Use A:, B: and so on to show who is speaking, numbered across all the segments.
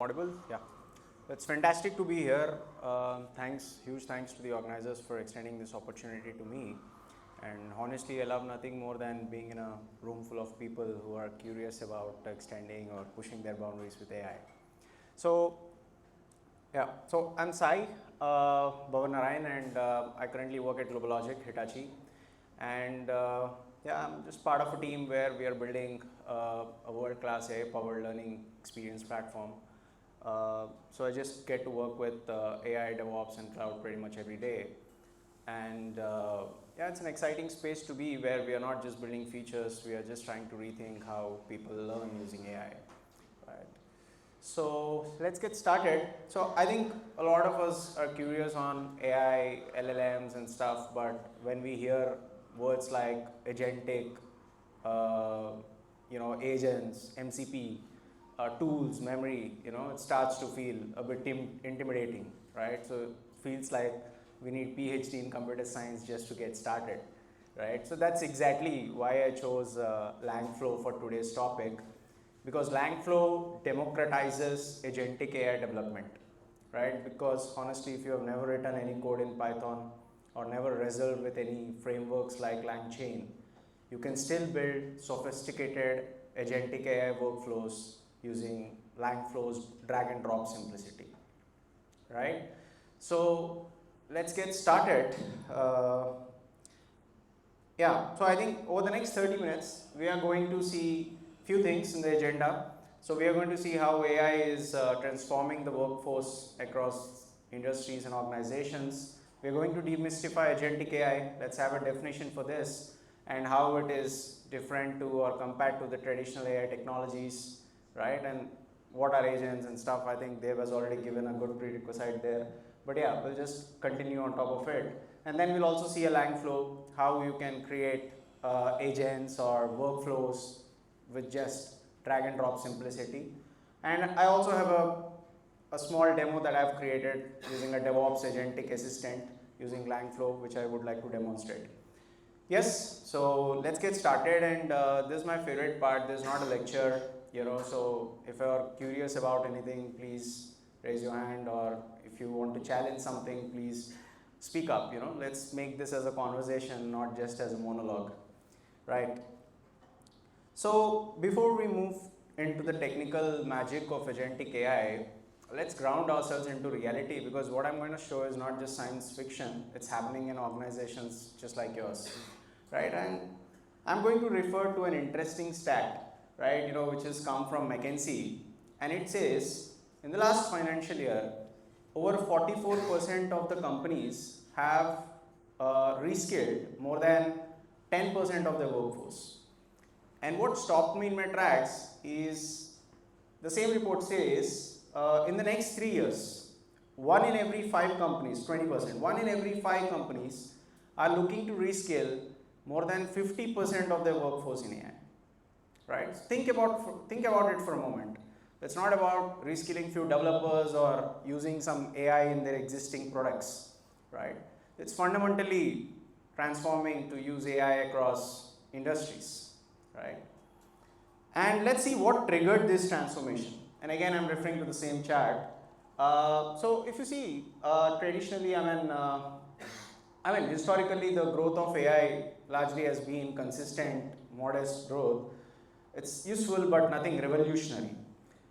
A: audible? Yeah. It's fantastic to be here. Huge thanks to the organizers for extending this opportunity to me. And honestly, I love nothing more than being in a room full of people who are curious about extending or pushing their boundaries with AI. So I'm Sai Bhavan Narayan, and I currently work at GlobalLogic, Hitachi. And I'm just part of a team where we are building a world-class AI-powered learning experience platform. So I just get to work with AI, DevOps, and cloud pretty much every day. And it's an exciting space to be where we are not just building features, we are just trying to rethink how people learn using AI. Right. So let's get started. So I think a lot of us are curious on AI, LLMs and stuff, but when we hear words like Agentic, agents, MCP, tools, memory, it starts to feel a bit intimidating, right? So it feels like we need PhD in computer science just to get started, right? So that's exactly why I chose Langflow for today's topic, because Langflow democratizes agentic AI development, right? Because honestly, if you have never written any code in Python or never wrestled with any frameworks like LangChain, you can still build sophisticated agentic AI workflows using Langflow's drag and drop simplicity, right? So let's get started. So I think over the next 30 minutes, we are going to see few things in the agenda. So we are going to see how AI is transforming the workforce across industries and organizations. We are going to demystify agentic AI. Let's have a definition for this and how it is different to or compared to the traditional AI technologies, right? And what are agents and stuff. I think Dev has already given a good prerequisite there. But yeah, we'll just continue on top of it. And then we'll also see a Langflow, how you can create agents or workflows with just drag and drop simplicity. And I also have a small demo that I've created using a DevOps agentic assistant using Langflow, which I would like to demonstrate. Yes, so let's get started, and this is my favorite part. This is not a lecture, so if you're curious about anything, please raise your hand, or if you want to challenge something, please speak up, let's make this as a conversation, not just as a monologue, right? So before we move into the technical magic of agentic AI, let's ground ourselves into reality, because what I'm going to show is not just science fiction, it's happening in organizations just like yours, right? And I'm going to refer to an interesting stat, right, which has come from McKinsey, and it says in the last financial year, over 44% of the companies have reskilled more than 10% of their workforce. And what stopped me in my tracks is the same report says in the next 3 years, 1 in every 5 companies, 20%, 1 in every 5 companies are looking to reskill more than 50% of their workforce in AI, right? Think about it for a moment. It's not about reskilling few developers or using some AI in their existing products, right? It's fundamentally transforming to use AI across industries, right? And let's see what triggered this transformation. And again, I'm referring to the same chart. So if you see, traditionally, historically, the growth of AI largely has been consistent, modest growth. It's useful, but nothing revolutionary.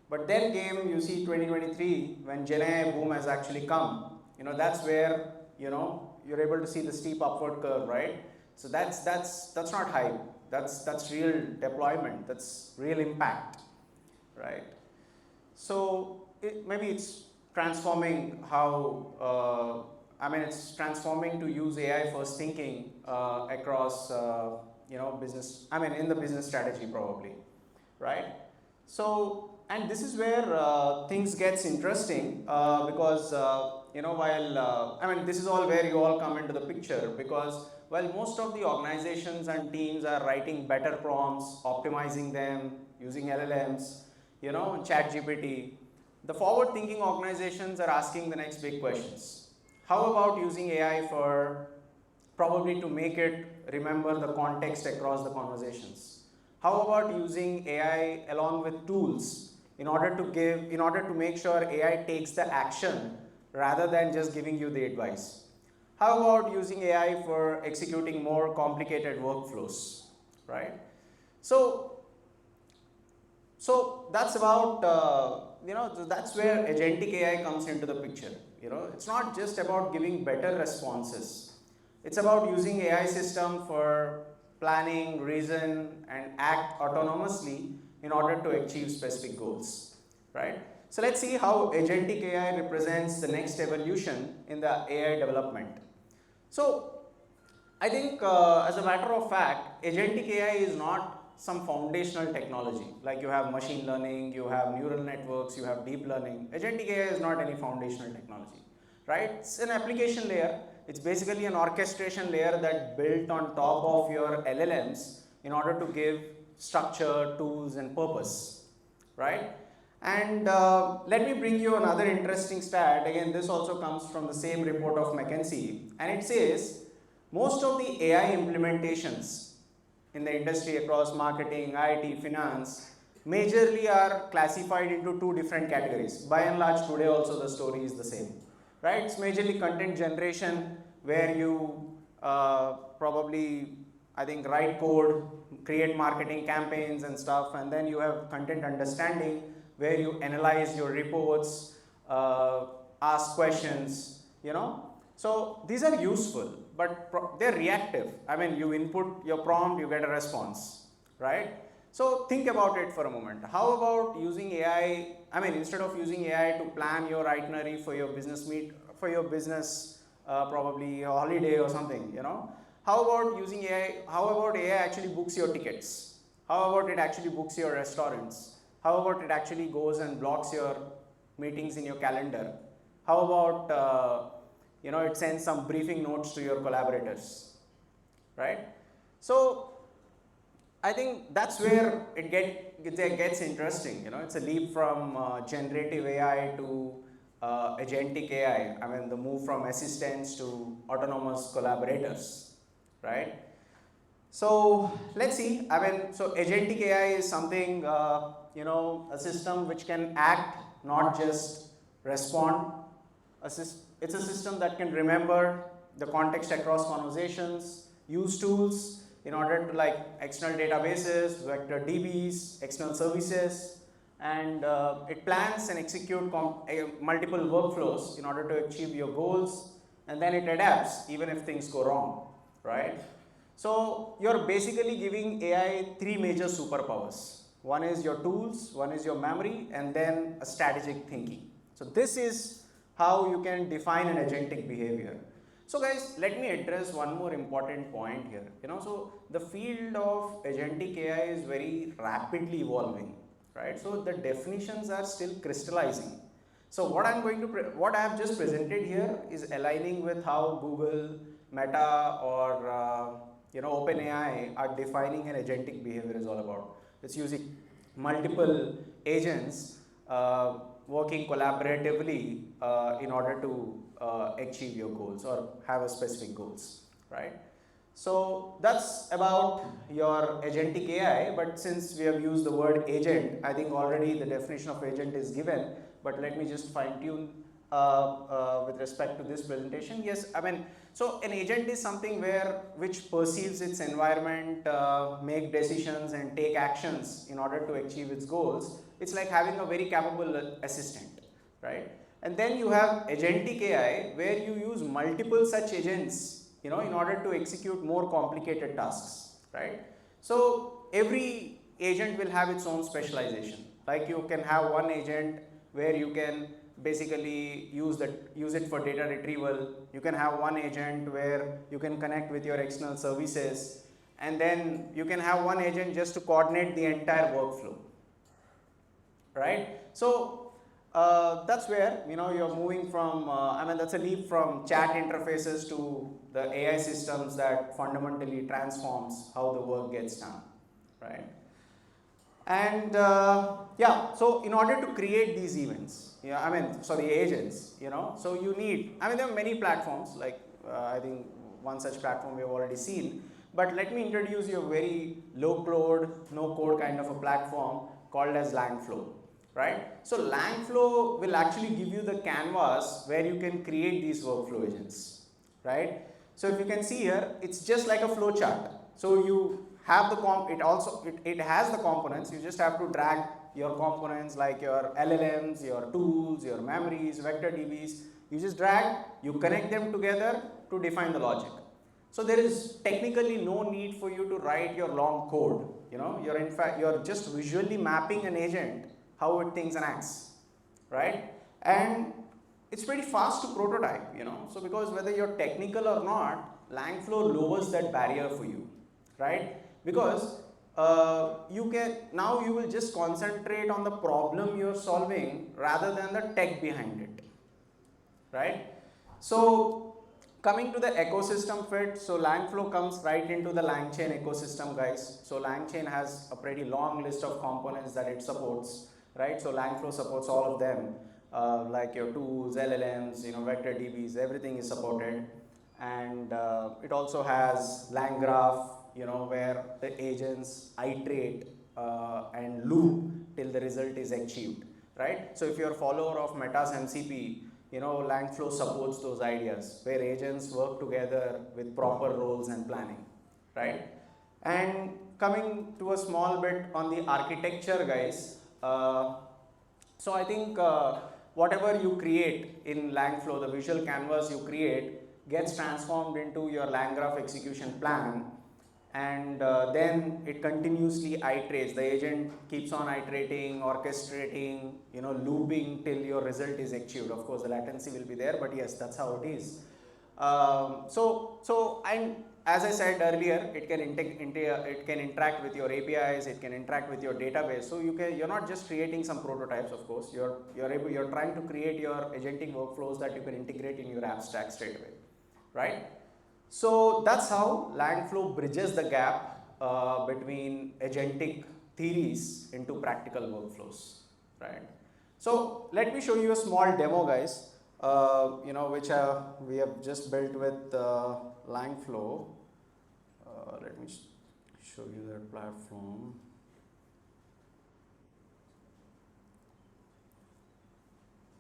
A: But then came, you see, 2023, when Gen AI boom has actually come. That's where, you're able to see the steep upward curve, right? So that's not hype. That's real deployment. That's real impact, right? So maybe it's transforming how, it's transforming to use AI first thinking across, business, in the business strategy probably, right? So, and this is where things gets interesting because, this is all where you all come into the picture, because while most of the organizations and teams are writing better prompts, optimizing them, using LLMs, ChatGPT, the forward-thinking organizations are asking the next big questions. How about using AI for probably to make it remember the context across the conversations? How about using AI along with tools in order to make sure AI takes the action rather than just giving you the advice? How about using AI for executing more complicated workflows, right? So that's about, that's where agentic AI comes into the picture. It's not just about giving better responses. It's about using AI system for planning, reason, and act autonomously in order to achieve specific goals, right? So let's see how agentic AI represents the next evolution in the AI development. So I think, as a matter of fact, agentic AI is not some foundational technology. Like you have machine learning, you have neural networks, you have deep learning. Agentic AI is not any foundational technology, right? It's an application layer. It's basically an orchestration layer that built on top of your LLMs in order to give structure, tools, and purpose, right? And let me bring you another interesting stat. Again, this also comes from the same report of McKinsey, and it says most of the AI implementations in the industry across marketing, IT, finance, majorly are classified into two different categories. By and large, today also the story is the same, right? It's majorly content generation, where you probably, I think, write code, create marketing campaigns and stuff, and then you have content understanding, where you analyze your reports, ask questions, So these are useful, but they're reactive. I mean, you input your prompt, you get a response, right? So think about it for a moment. How about using AI? I mean, instead of using AI to plan your itinerary for your business probably a holiday or something, How about using AI? How about AI actually books your tickets? How about it actually books your restaurants? How about it actually goes and blocks your meetings in your calendar? How about, it sends some briefing notes to your collaborators, right? So I think that's where it gets interesting. It's a leap from generative AI to agentic AI. I mean, the move from assistants to autonomous collaborators, right? So let's see. I mean, so agentic AI is something, a system which can act, not just respond. It's a system that can remember the context across conversations, use tools in order to, like, external databases, vector DBs, external services, and it plans and execute multiple workflows in order to achieve your goals, and then it adapts even if things go wrong, right? So you're basically giving AI three major superpowers. One is your tools, one is your memory, and then a strategic thinking. So this is how you can define an agentic behavior. So guys, let me address one more important point here. So the field of agentic AI is very rapidly evolving, right? So the definitions are still crystallizing. So what I have just presented here is aligning with how Google, Meta, or OpenAI are defining an agentic behavior is all about. It's using multiple agents working collaboratively in order to achieve your goals or have a specific goals, right? So that's about your agentic AI, but since we have used the word agent, I think already the definition of agent is given, but let me just fine tune with respect to this presentation. Yes, I mean, so an agent is something which perceives its environment, make decisions and take actions in order to achieve its goals. It's like having a very capable assistant, right? And then you have agentic AI, where you use multiple such agents, in order to execute more complicated tasks, right? So every agent will have its own specialization. Like you can have one agent where you can basically use it for data retrieval. You can have one agent where you can connect with your external services, and then you can have one agent just to coordinate the entire workflow, right? So that's where you're moving from. That's a leap from chat interfaces to the AI systems that fundamentally transforms how the work gets done, right? And so in order to create these events, agents, so you need. There are many platforms. Like I think one such platform we have already seen. But let me introduce you a very low code, no code kind of a platform called as Langflow. right? So Langflow will actually give you the canvas where you can create these workflow agents, right? So if you can see here, it's just like a flow chart. So you have the it has the components. You just have to drag your components like your LLMs, your tools, your memories, vector DBs. You just drag, you connect them together to define the logic. So there is technically no need for you to write your long code. You're in fact you're just visually mapping an agent how it thinks and acts, right? And it's pretty fast to prototype. So because whether you're technical or not, Langflow lowers that barrier for you, right? Because you will just concentrate on the problem you're solving rather than the tech behind it, right? So coming to the ecosystem fit, so Langflow comes right into the LangChain ecosystem, guys. So LangChain has a pretty long list of components that it supports, right? So Langflow supports all of them, like your tools, LLMs, vector DBs, everything is supported. And it also has LangGraph, where the agents iterate and loop till the result is achieved, right? So if you're a follower of Meta's MCP, Langflow supports those ideas where agents work together with proper roles and planning, right? And coming to a small bit on the architecture, guys. So I think whatever you create in Langflow, the visual canvas you create gets transformed into your LangGraph execution plan, and then it continuously iterates. The agent keeps on iterating, orchestrating, looping till your result is achieved. Of course, the latency will be there, but yes, that's how it is. As I said earlier, it can interact with your APIs, it can interact with your database. So you're not just creating some prototypes. Of course, you're trying to create your agentic workflows that you can integrate in your app stack straight away, right? So that's how Langflow bridges the gap between agentic theories into practical workflows, right? So let me show you a small demo, guys, which we have just built with Langflow. Let me show you that platform.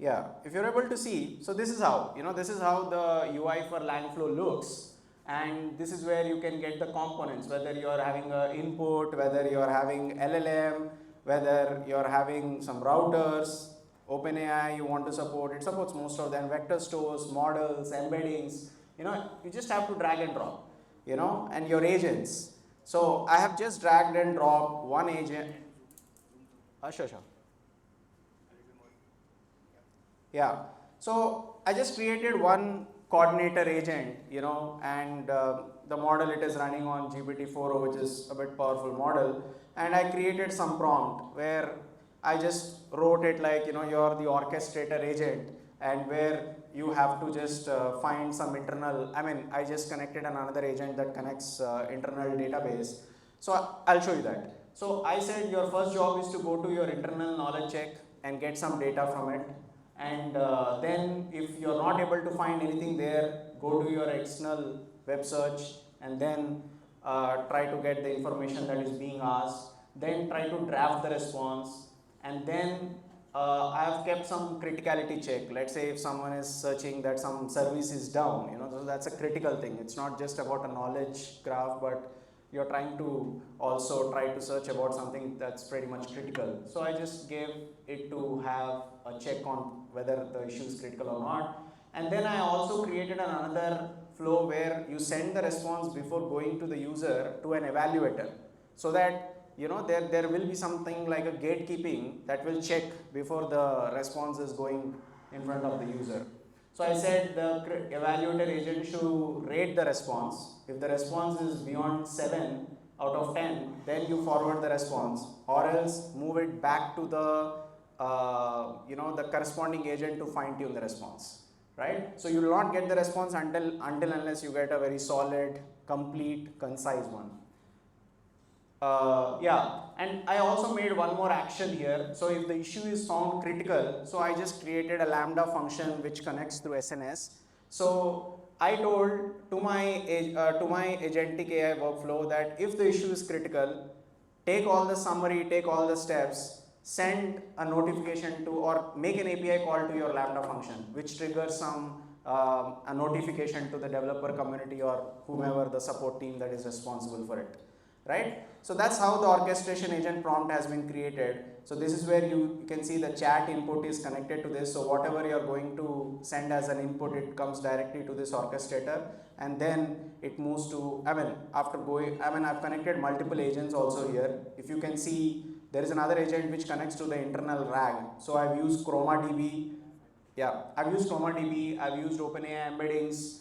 A: Yeah, if you're able to see, so this is how, this is how the UI for Langflow looks. And this is where you can get the components, whether you're having an input, whether you're having LLM, whether you're having some routers, OpenAI you want to support. It supports most of them, vector stores, models, embeddings. You just have to drag and drop, and your agents. So I have just dragged and dropped one agent. Sure. Yeah, so I just created one coordinator agent, and the model it is running on GPT-4o, which is a bit powerful model. And I created some prompt where I just wrote it like, you're the orchestrator agent, and where you have to just find some internal, I just connected another agent that connects internal database. So I'll show you that. So I said your first job is to go to your internal knowledge check and get some data from it. And then if you're not able to find anything there, go to your external web search and then try to get the information that is being asked. Then try to draft the response, and then I have kept some criticality check. Let's say if someone is searching that some service is down, so that's a critical thing. It's not just about a knowledge graph, but you're trying to also try to search about something that's pretty much critical. So I just gave it to have a check on whether the issue is critical or not. And then I also created another flow where you send the response before going to the user to an evaluator, so that there will be something like a gatekeeping that will check before the response is going in front of the user. So I said the evaluator agent should rate the response. If the response is beyond 7 out of 10, then you forward the response, or else move it back to the the corresponding agent to fine tune the response, right? So you will not get the response until unless you get a very solid, complete, concise one. And I also made one more action here. So if the issue is found critical, so I just created a lambda function which connects through SNS. So I told to my agentic AI workflow that if the issue is critical, take all the summary, take all the steps, send a notification to or make an API call to your Lambda function, which triggers some a notification to the developer community or whomever the support team that is responsible for it, right? So that's how the orchestration agent prompt has been created. So this is where you can see the chat input is connected to this. So whatever you're going to send as an input, it comes directly to this orchestrator, and then it moves to, I've connected multiple agents also here. If you can see, there is another agent which connects to the internal RAG. So I've used ChromaDB. Yeah, I've used ChromaDB, I've used OpenAI embeddings,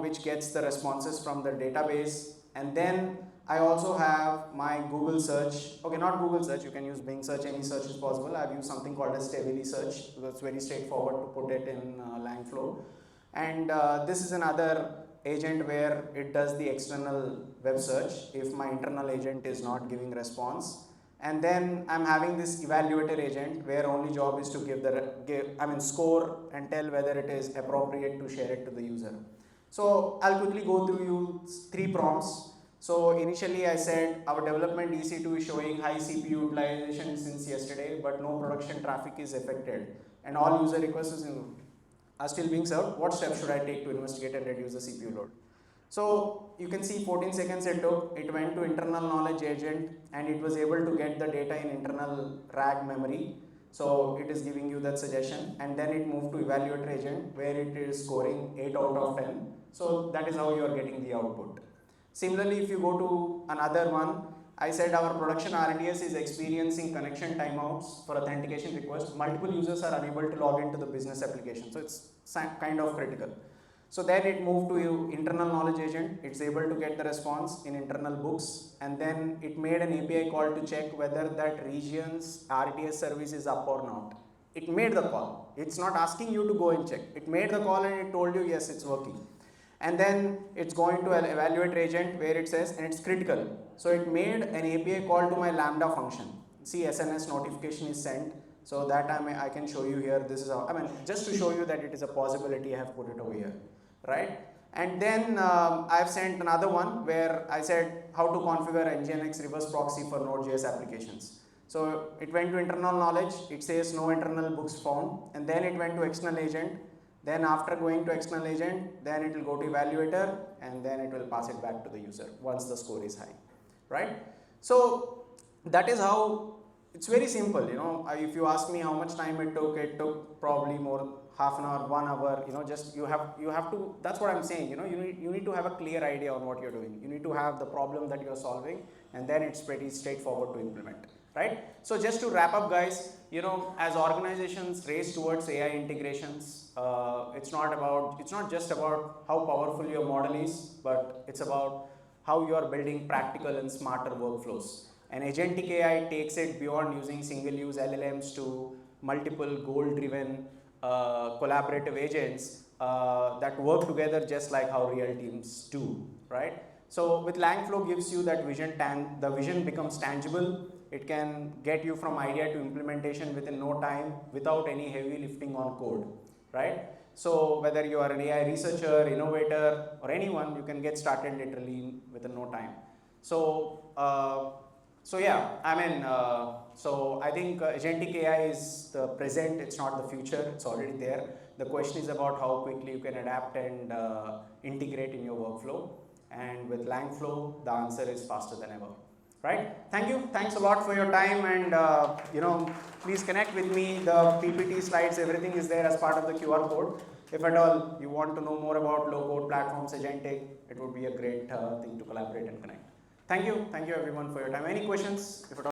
A: which gets the responses from the database. And then I also have my Google search. Okay, not Google search, you can use Bing search, any search is possible. I've used something called as Stability search, because it's very straightforward to put it in Langflow. And this is another agent where it does the external web search if my internal agent is not giving response. And then I'm having this evaluator agent where only job is to score and tell whether it is appropriate to share it to the user. So I'll quickly go through you 3 prompts. So initially I said our development EC2 is showing high CPU utilization since yesterday, but no production traffic is affected, and all user requests are still being served. What steps should I take to investigate and reduce the CPU load? So you can see 14 seconds it took. It went to internal knowledge agent and it was able to get the data in internal RAG memory. So it is giving you that suggestion, and then it moved to evaluator agent where it is scoring 8 out of 10. So that is how you are getting the output. Similarly, if you go to another one, I said our production RDS is experiencing connection timeouts for authentication requests. Multiple users are unable to log into the business application. So it's kind of critical. So then it moved to internal knowledge agent. It's able to get the response in internal books, and then it made an API call to check whether that region's RTS service is up or not. It made the call. It's not asking you to go and check. It made the call and it told you yes, it's working. And then it's going to an evaluate agent where it says, and it's critical. So it made an API call to my Lambda function. See, SNS notification is sent. So that I can show you here. This is how, just to show you that it is a possibility, I have put it over here. Right? And then I've sent another one where I said how to configure Nginx reverse proxy for Node.js applications. So it went to internal knowledge, it says no internal books found, and then it went to external agent. Then after going to external agent, then it will go to evaluator, and then it will pass it back to the user once the score is high. Right? So that is how, it's very simple. If you ask me how much time it took probably more half an hour, 1 hour, just you have to, that's what I'm saying, you need to have a clear idea on what you're doing. You need to have the problem that you're solving, and then it's pretty straightforward to implement, right? So just to wrap up, guys, as organizations race towards AI integrations, it's not just about how powerful your model is, but it's about how you are building practical and smarter workflows. And Agentic AI takes it beyond using single-use LLMs to multiple goal-driven collaborative agents that work together just like how real teams do, right? So with Langflow gives you that vision, the vision becomes tangible. It can get you from idea to implementation within no time without any heavy lifting on code, right? So whether you are an AI researcher, innovator, or anyone, you can get started literally within no time. So so I think Agentic AI is the present, it's not the future, it's already there. The question is about how quickly you can adapt and integrate in your workflow. And with Langflow, the answer is faster than ever. Right? Thank you. Thanks a lot for your time, and please connect with me. The PPT slides, everything is there as part of the QR code. If at all you want to know more about low-code platforms, Agentic, it would be a great thing to collaborate and connect. Thank you everyone for your time. Any questions? If at all